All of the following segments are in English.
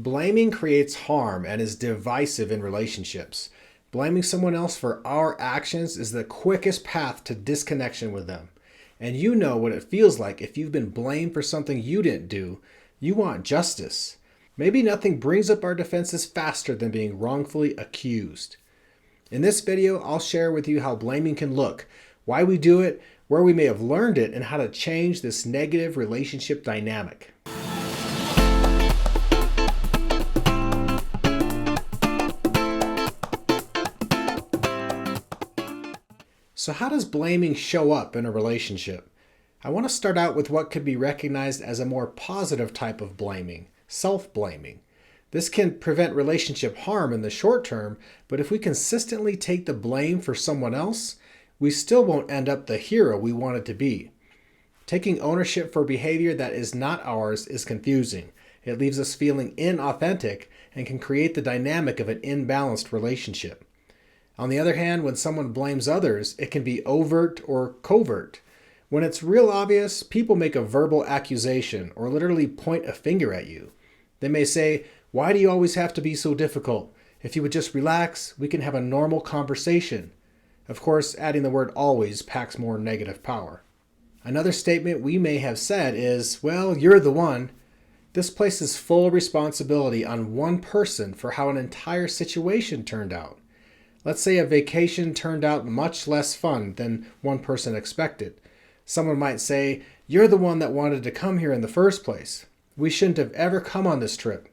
Blaming creates harm and is divisive in relationships. Blaming someone else for our actions is the quickest path to disconnection with them. And you know what it feels like if you've been blamed for something you didn't do. You want justice. Maybe nothing brings up our defenses faster than being wrongfully accused. In this video, I'll share with you how blaming can look, why we do it, where we may have learned it, and how to change this negative relationship dynamic. So how does blaming show up in a relationship? I want to start out with what could be recognized as a more positive type of blaming, self-blaming. This can prevent relationship harm in the short term, but if we consistently take the blame for someone else, we still won't end up the hero we wanted to be. Taking ownership for behavior that is not ours is confusing. It leaves us feeling inauthentic and can create the dynamic of an imbalanced relationship. On the other hand, when someone blames others, it can be overt or covert. When it's real obvious, people make a verbal accusation or literally point a finger at you. They may say, "Why do you always have to be so difficult? If you would just relax, we can have a normal conversation." Of course, adding the word always packs more negative power. Another statement we may have said is, "Well, you're the one." This places full responsibility on one person for how an entire situation turned out. Let's say a vacation turned out much less fun than one person expected. Someone might say, "You're the one that wanted to come here in the first place. We shouldn't have ever come on this trip."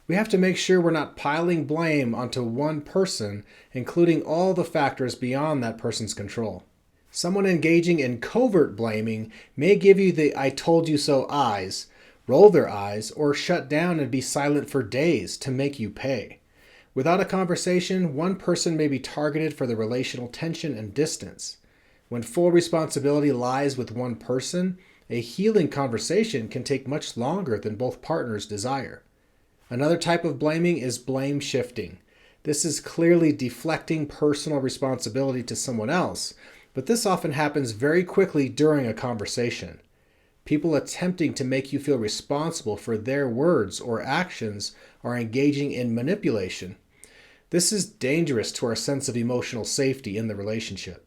We have to make sure we're not piling blame onto one person, including all the factors beyond that person's control. Someone engaging in covert blaming may give you the "I told you so" eyes, roll their eyes, or shut down and be silent for days to make you pay. Without a conversation, one person may be targeted for the relational tension and distance. When full responsibility lies with one person, a healing conversation can take much longer than both partners desire. Another type of blaming is blame shifting. This is clearly deflecting personal responsibility to someone else, but this often happens very quickly during a conversation. People attempting to make you feel responsible for their words or actions are engaging in manipulation. This is dangerous to our sense of emotional safety in the relationship.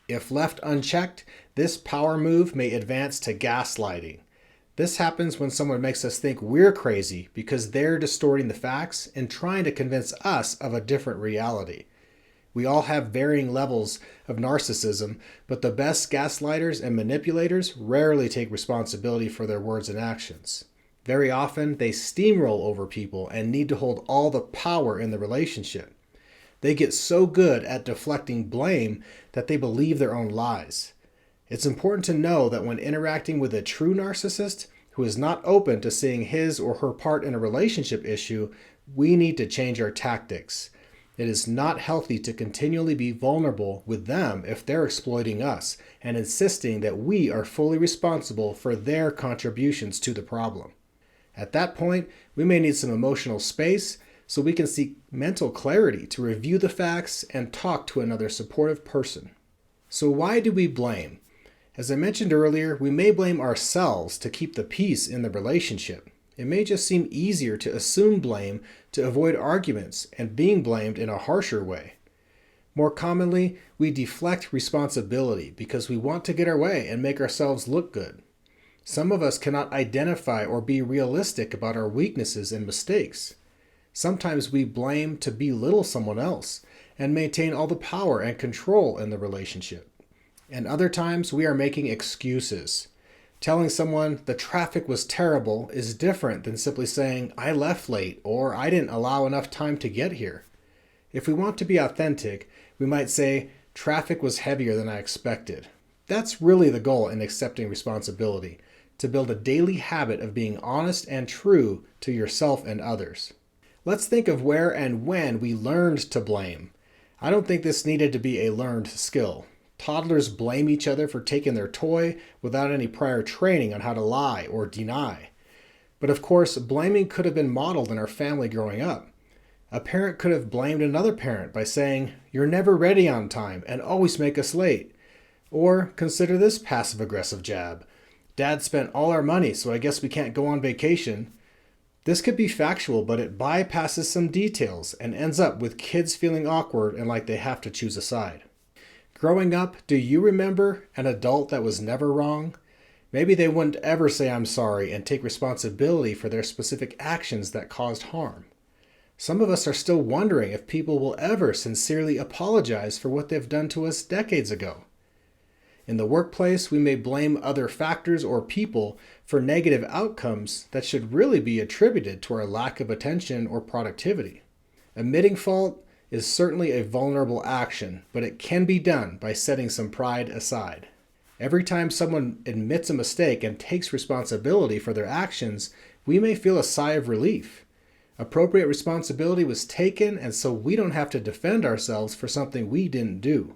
If left unchecked, this power move may advance to gaslighting. This happens when someone makes us think we're crazy because they're distorting the facts and trying to convince us of a different reality. We all have varying levels of narcissism, but the best gaslighters and manipulators rarely take responsibility for their words and actions. Very often, they steamroll over people and need to hold all the power in the relationship. They get so good at deflecting blame that they believe their own lies. It's important to know that when interacting with a true narcissist who is not open to seeing his or her part in a relationship issue, we need to change our tactics. It is not healthy to continually be vulnerable with them if they're exploiting us and insisting that we are fully responsible for their contributions to the problem. At that point, we may need some emotional space so we can seek mental clarity to review the facts and talk to another supportive person. So why do we blame? As I mentioned earlier, we may blame ourselves to keep the peace in the relationship. It may just seem easier to assume blame to avoid arguments and being blamed in a harsher way. More commonly, we deflect responsibility because we want to get our way and make ourselves look good. Some of us cannot identify or be realistic about our weaknesses and mistakes. Sometimes we blame to belittle someone else and maintain all the power and control in the relationship. And other times we are making excuses. Telling someone the traffic was terrible is different than simply saying, "I left late," or "I didn't allow enough time to get here." If we want to be authentic, we might say, "Traffic was heavier than I expected." That's really the goal in accepting responsibility, to build a daily habit of being honest and true to yourself and others. Let's think of where and when we learned to blame. I don't think this needed to be a learned skill. Toddlers blame each other for taking their toy without any prior training on how to lie or deny. But of course, blaming could have been modeled in our family growing up. A parent could have blamed another parent by saying, "You're never ready on time and always make us late." Or consider this passive-aggressive jab. "Dad spent all our money, so I guess we can't go on vacation." This could be factual, but it bypasses some details and ends up with kids feeling awkward and like they have to choose a side. Growing up, do you remember an adult that was never wrong? Maybe they wouldn't ever say I'm sorry and take responsibility for their specific actions that caused harm. Some of us are still wondering if people will ever sincerely apologize for what they've done to us decades ago. In the workplace, we may blame other factors or people for negative outcomes that should really be attributed to our lack of attention or productivity. Admitting fault is certainly a vulnerable action, but it can be done by setting some pride aside. Every time someone admits a mistake and takes responsibility for their actions, we may feel a sigh of relief. Appropriate responsibility was taken, and so we don't have to defend ourselves for something we didn't do.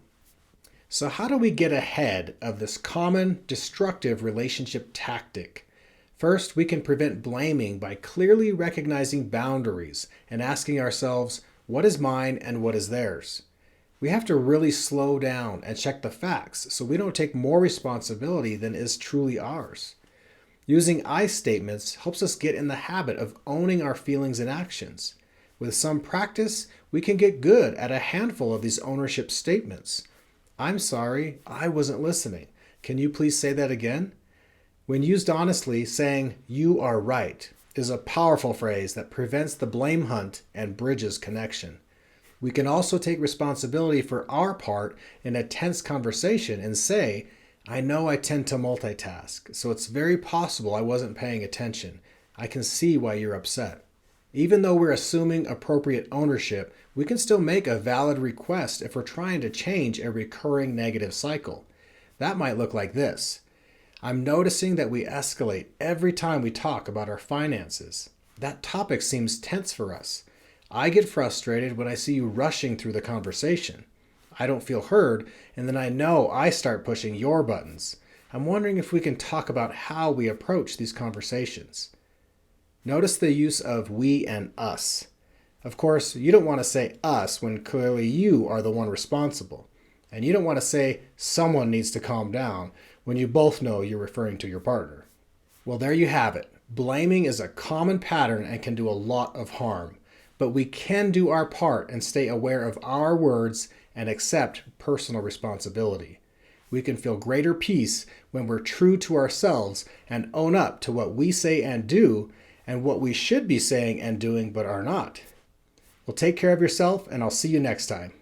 So how do we get ahead of this common destructive relationship tactic? First, we can prevent blaming by clearly recognizing boundaries and asking ourselves, what is mine and what is theirs? We have to really slow down and check the facts so we don't take more responsibility than is truly ours. Using I statements helps us get in the habit of owning our feelings and actions. With some practice, we can get good at a handful of these ownership statements. I'm sorry, I wasn't listening. Can you please say that again? When used honestly, saying, you are right, is a powerful phrase that prevents the blame hunt and bridges connection. We can also take responsibility for our part in a tense conversation and say, I know I tend to multitask, so it's very possible I wasn't paying attention. I can see why you're upset. Even though we're assuming appropriate ownership, we can still make a valid request if we're trying to change a recurring negative cycle. That might look like this. I'm noticing that we escalate every time we talk about our finances. That topic seems tense for us. I get frustrated when I see you rushing through the conversation. I don't feel heard, and then I know I start pushing your buttons. I'm wondering if we can talk about how we approach these conversations. Notice the use of we and us. Of course, you don't want to say us when clearly you are the one responsible. And you don't want to say someone needs to calm down when you both know you're referring to your partner. Well, there you have it. Blaming is a common pattern and can do a lot of harm. But we can do our part and stay aware of our words and accept personal responsibility. We can feel greater peace when we're true to ourselves and own up to what we say and do and what we should be saying and doing but are not. Well, take care of yourself, and I'll see you next time.